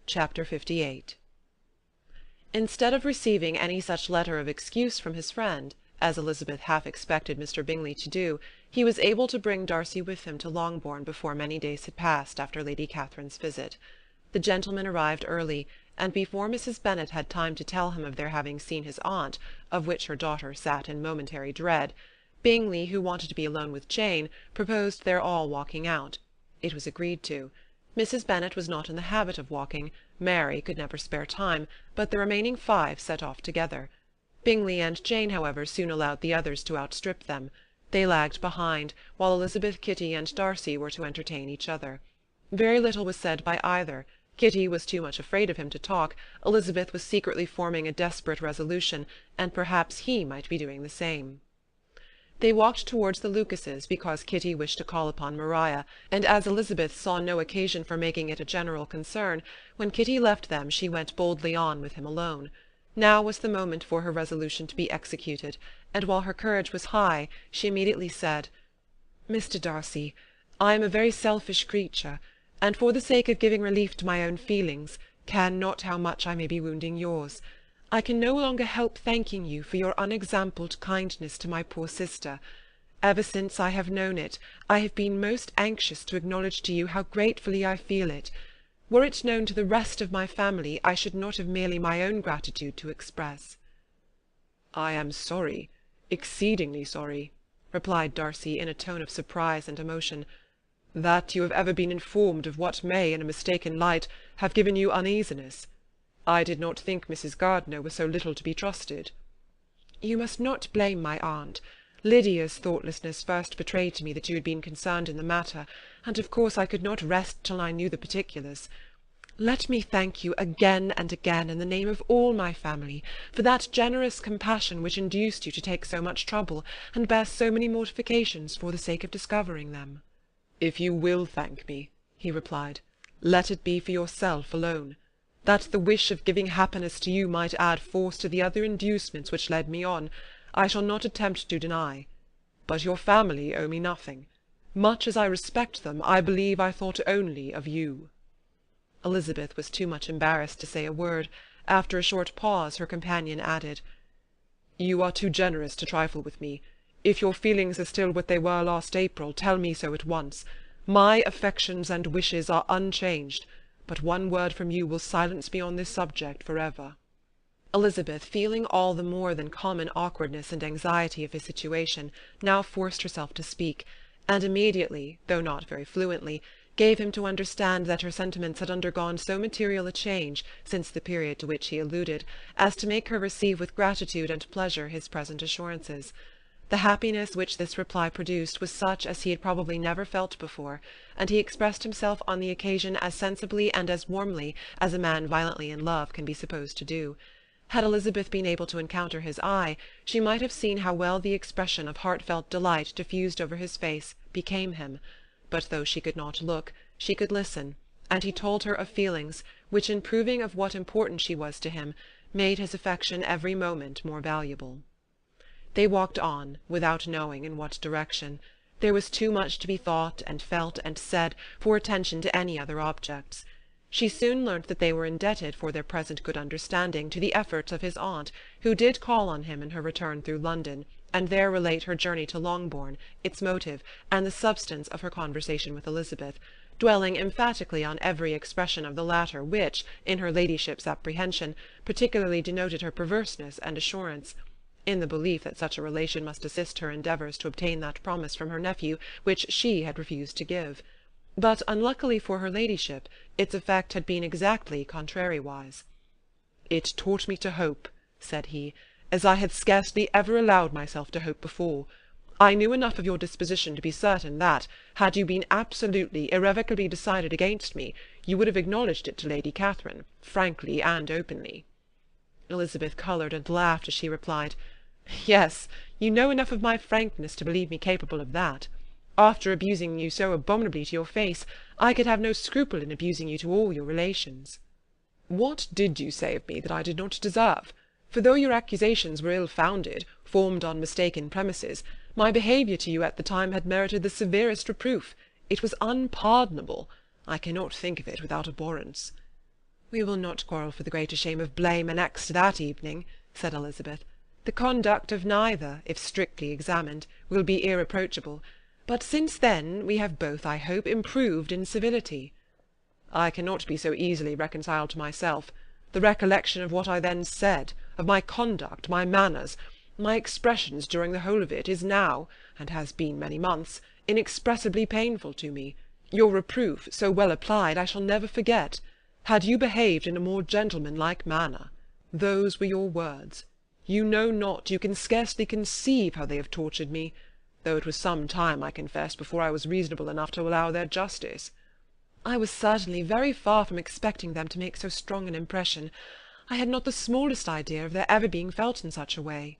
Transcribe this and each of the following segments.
Chapter 58. Instead of receiving any such letter of excuse from his friend, as Elizabeth half expected Mr. Bingley to do, he was able to bring Darcy with him to Longbourn before many days had passed after Lady Catherine's visit. The gentleman arrived early, and before Mrs. Bennet had time to tell him of their having seen his aunt, of which her daughter sat in momentary dread, Bingley, who wanted to be alone with Jane, proposed their all walking out. It was agreed to. Mrs. Bennet was not in the habit of walking, Mary could never spare time, but the remaining 5 set off together. Bingley and Jane, however, soon allowed the others to outstrip them. They lagged behind, while Elizabeth, Kitty, and Darcy were to entertain each other. Very little was said by either. Kitty was too much afraid of him to talk, Elizabeth was secretly forming a desperate resolution, and perhaps he might be doing the same. They walked towards the Lucases because Kitty wished to call upon Maria, and as Elizabeth saw no occasion for making it a general concern, when Kitty left them she went boldly on with him alone. Now was the moment for her resolution to be executed, and while her courage was high, she immediately said, "Mr. Darcy, I am a very selfish creature, and for the sake of giving relief to my own feelings, care not how much I may be wounding yours. I can no longer help thanking you for your unexampled kindness to my poor sister. Ever since I have known it, I have been most anxious to acknowledge to you how gratefully I feel it. Were it known to the rest of my family, I should not have merely my own gratitude to express." "I am sorry, exceedingly sorry," replied Darcy in a tone of surprise and emotion, "that you have ever been informed of what may, in a mistaken light, have given you uneasiness. I did not think Mrs. Gardiner was so little to be trusted." "You must not blame my aunt. Lydia's thoughtlessness first betrayed to me that you had been concerned in the matter, and of course I could not rest till I knew the particulars. Let me thank you again and again, in the name of all my family, for that generous compassion which induced you to take so much trouble, and bear so many mortifications for the sake of discovering them." "If you will thank me," he replied, "let it be for yourself alone. That the wish of giving happiness to you might add force to the other inducements which led me on, I shall not attempt to deny. But your family owe me nothing. Much as I respect them, I believe I thought only of you." Elizabeth was too much embarrassed to say a word. After a short pause, her companion added, "You are too generous to trifle with me. If your feelings are still what they were last April, tell me so at once. My affections and wishes are unchanged, but one word from you will silence me on this subject for ever." Elizabeth, feeling all the more than common awkwardness and anxiety of his situation, now forced herself to speak, and immediately, though not very fluently, gave him to understand that her sentiments had undergone so material a change, since the period to which he alluded, as to make her receive with gratitude and pleasure his present assurances. The happiness which this reply produced was such as he had probably never felt before, and he expressed himself on the occasion as sensibly and as warmly as a man violently in love can be supposed to do. Had Elizabeth been able to encounter his eye, she might have seen how well the expression of heartfelt delight diffused over his face became him. But though she could not look, she could listen, and he told her of feelings which, in proving of what importance she was to him, made his affection every moment more valuable. They walked on, without knowing in what direction. There was too much to be thought and felt and said for attention to any other objects. She soon learnt that they were indebted for their present good understanding to the efforts of his aunt, who did call on him in her return through London, and there relate her journey to Longbourn, its motive, and the substance of her conversation with Elizabeth, dwelling emphatically on every expression of the latter which, in her ladyship's apprehension, particularly denoted her perverseness and assurance, in the belief that such a relation must assist her endeavours to obtain that promise from her nephew which she had refused to give. But, unluckily for her ladyship, its effect had been exactly contrariwise. "It taught me to hope," said he, "as I had scarcely ever allowed myself to hope before. I knew enough of your disposition to be certain that, had you been absolutely, irrevocably decided against me, you would have acknowledged it to Lady Catherine, frankly and openly." Elizabeth coloured and laughed as she replied, "Yes, you know enough of my frankness to believe me capable of that. After abusing you so abominably to your face, I could have no scruple in abusing you to all your relations." "What did you say of me that I did not deserve? For though your accusations were ill-founded, formed on mistaken premises, my behaviour to you at the time had merited the severest reproof. It was unpardonable. I cannot think of it without abhorrence." "We will not quarrel for the greater shame of blame annexed to that evening," said Elizabeth. "The conduct of neither, if strictly examined, will be irreproachable. But since then we have both, I hope, improved in civility." "I cannot be so easily reconciled to myself. The recollection of what I then said, of my conduct, my manners, my expressions during the whole of it, is now, and has been many months, inexpressibly painful to me. Your reproof, so well applied, I shall never forget. Had you behaved in a more gentlemanlike manner, those were your words. You know not, you can scarcely conceive how they have tortured me, though it was some time, I confess, before I was reasonable enough to allow their justice." "I was certainly very far from expecting them to make so strong an impression. I had not the smallest idea of their ever being felt in such a way."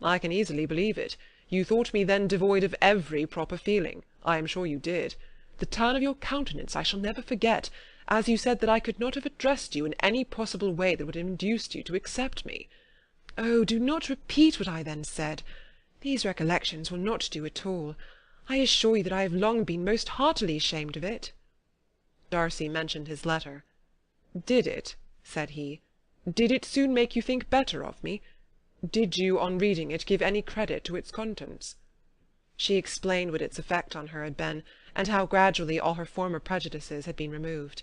"I can easily believe it. You thought me then devoid of every proper feeling. I am sure you did. The turn of your countenance I shall never forget, as you said that I could not have addressed you in any possible way that would have induced you to accept me." "Oh, do not repeat what I then said. These recollections will not do at all. I assure you that I have long been most heartily ashamed of it." Darcy mentioned his letter. "Did it," said he, "did it soon make you think better of me? Did you, on reading it, give any credit to its contents?" She explained what its effect on her had been, and how gradually all her former prejudices had been removed.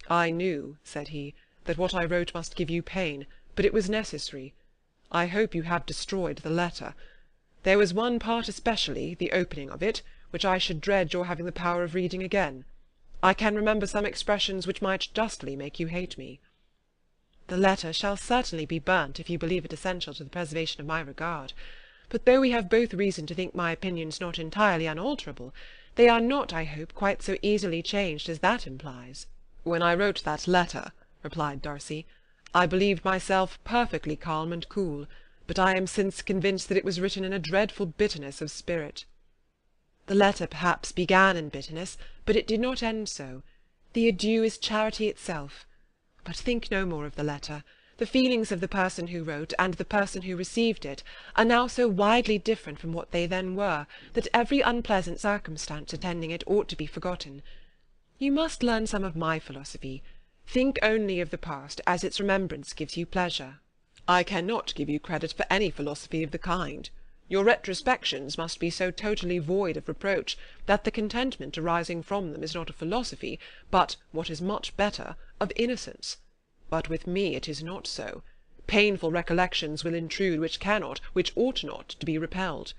"I knew," said he, "that what I wrote must give you pain, but it was necessary. I hope you have destroyed the letter. There was one part especially, the opening of it, which I should dread your having the power of reading again. I can remember some expressions which might justly make you hate me." "The letter shall certainly be burnt, if you believe it essential to the preservation of my regard. But though we have both reason to think my opinions not entirely unalterable, they are not, I hope, quite so easily changed as that implies." "When I wrote that letter," replied Darcy, "I believed myself perfectly calm and cool, but I am since convinced that it was written in a dreadful bitterness of spirit." "The letter perhaps began in bitterness, but it did not end so. The adieu is charity itself. But think no more of the letter. The feelings of the person who wrote, and the person who received it, are now so widely different from what they then were, that every unpleasant circumstance attending it ought to be forgotten. You must learn some of my philosophy. Think only of the past, as its remembrance gives you pleasure." "I cannot give you credit for any philosophy of the kind. Your retrospections must be so totally void of reproach, that the contentment arising from them is not of philosophy, but, what is much better, of innocence. But with me it is not so. Painful recollections will intrude which cannot, which ought not, to be repelled.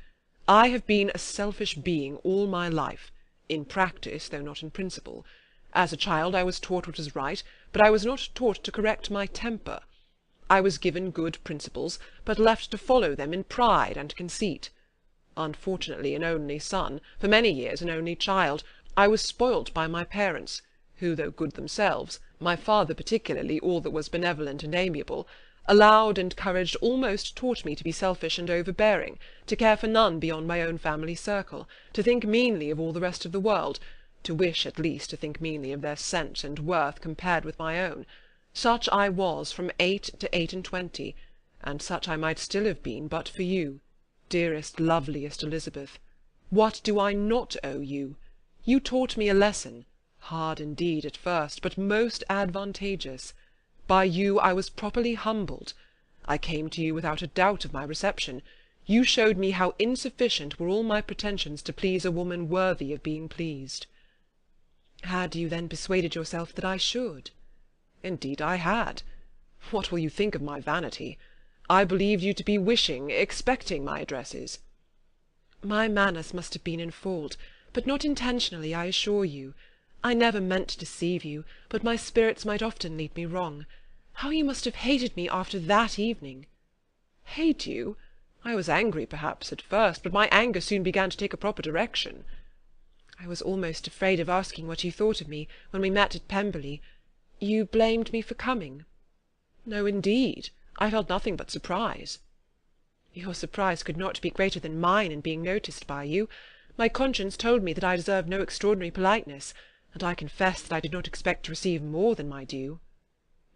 I have been a selfish being all my life, in practice, though not in principle. As a child I was taught what was right, but I was not taught to correct my temper. I was given good principles, but left to follow them in pride and conceit. Unfortunately an only son, for many years an only child, I was spoilt by my parents, who, though good themselves, my father particularly, all that was benevolent and amiable, allowed, encouraged, almost taught me to be selfish and overbearing, to care for none beyond my own family circle, to think meanly of all the rest of the world, to wish at least to think meanly of their sense and worth compared with my own. Such I was from 8 to 28, and such I might still have been but for you, dearest, loveliest Elizabeth. What do I not owe you? You taught me a lesson, hard indeed at first, but most advantageous. By you I was properly humbled. I came to you without a doubt of my reception. You showed me how insufficient were all my pretensions to please a woman worthy of being pleased." "Had you then persuaded yourself that I should?" "Indeed I had. What will you think of my vanity? I believed you to be wishing, expecting my addresses." "My manners must have been in fault, but not intentionally, I assure you. I never meant to deceive you, but my spirits might often lead me wrong. How you must have hated me after that evening!" "Hate you? I was angry, perhaps, at first, but my anger soon began to take a proper direction." "I was almost afraid of asking what you thought of me, when we met at Pemberley. You blamed me for coming?" "No, indeed. I felt nothing but surprise." "Your surprise could not be greater than mine in being noticed by you. My conscience told me that I deserved no extraordinary politeness, and I confess that I did not expect to receive more than my due."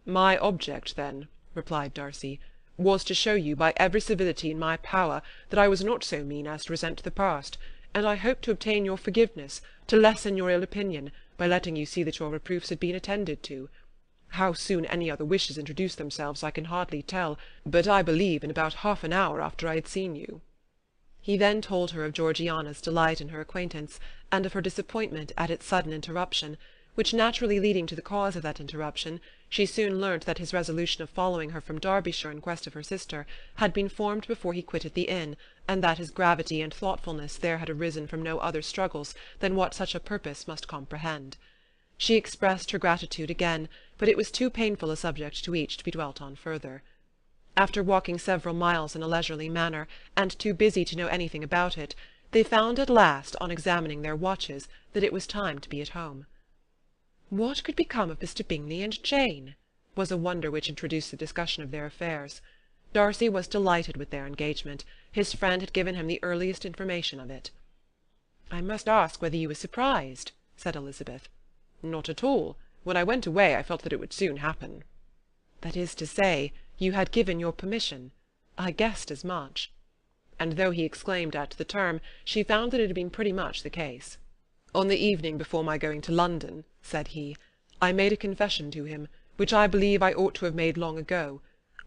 "My object, then," replied Darcy, "was to show you by every civility in my power that I was not so mean as to resent the past, and I hoped to obtain your forgiveness, to lessen your ill opinion, by letting you see that your reproofs had been attended to. How soon any other wishes introduced themselves I can hardly tell, but I believe in about half an hour after I had seen you." He then told her of Georgiana's delight in her acquaintance, and of her disappointment at its sudden interruption, which naturally leading to the cause of that interruption, she soon learnt that his resolution of following her from Derbyshire in quest of her sister had been formed before he quitted the inn, and that his gravity and thoughtfulness there had arisen from no other struggles than what such a purpose must comprehend. She expressed her gratitude again, but it was too painful a subject to each to be dwelt on further. After walking several miles in a leisurely manner, and too busy to know anything about it, they found at last, on examining their watches, that it was time to be at home. What could become of Mr. Bingley and Jane? Was a wonder which introduced the discussion of their affairs. Darcy was delighted with their engagement. His friend had given him the earliest information of it. "I must ask whether you were surprised," said Elizabeth. "Not at all. When I went away I felt that it would soon happen." "That is to say, you had given your permission. I guessed as much." And though he exclaimed at the term, she found that it had been pretty much the case. "On the evening before my going to London," said he, "I made a confession to him, which I believe I ought to have made long ago.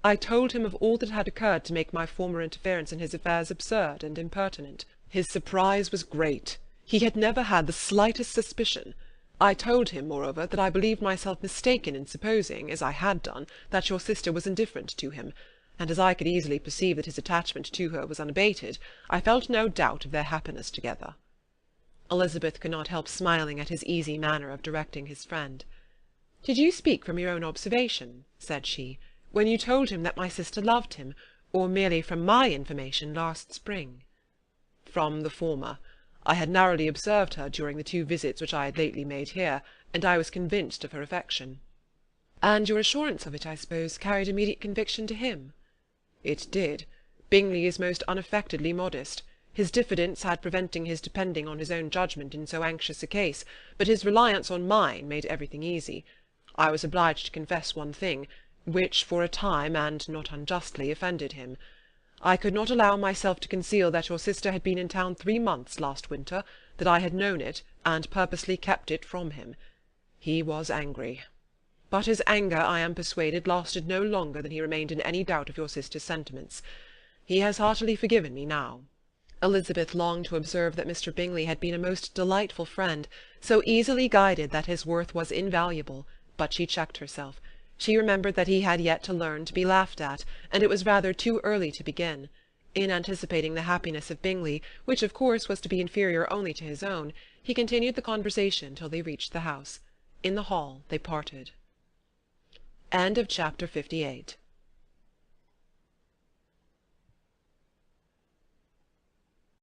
I told him of all that had occurred to make my former interference in his affairs absurd and impertinent. His surprise was great. He had never had the slightest suspicion. I told him, moreover, that I believed myself mistaken in supposing, as I had done, that your sister was indifferent to him, and as I could easily perceive that his attachment to her was unabated, I felt no doubt of their happiness together." Elizabeth could not help smiling at his easy manner of directing his friend. "Did you speak from your own observation," said she, "when you told him that my sister loved him, or merely from my information last spring?" "From the former. I had narrowly observed her during the 2 visits which I had lately made here, and I was convinced of her affection." "And your assurance of it, I suppose, carried immediate conviction to him?" "It did. Bingley is most unaffectedly modest. His diffidence had preventing his depending on his own judgment in so anxious a case, but his reliance on mine made everything easy. I was obliged to confess one thing, which for a time, and not unjustly, offended him. I could not allow myself to conceal that your sister had been in town 3 months last winter, that I had known it, and purposely kept it from him. He was angry. But his anger, I am persuaded, lasted no longer than he remained in any doubt of your sister's sentiments. He has heartily forgiven me now." Elizabeth longed to observe that Mr. Bingley had been a most delightful friend, so easily guided that his worth was invaluable, but she checked herself. She remembered that he had yet to learn to be laughed at, and it was rather too early to begin. In anticipating the happiness of Bingley, which of course was to be inferior only to his own, he continued the conversation till they reached the house. In the hall they parted. Chapter 58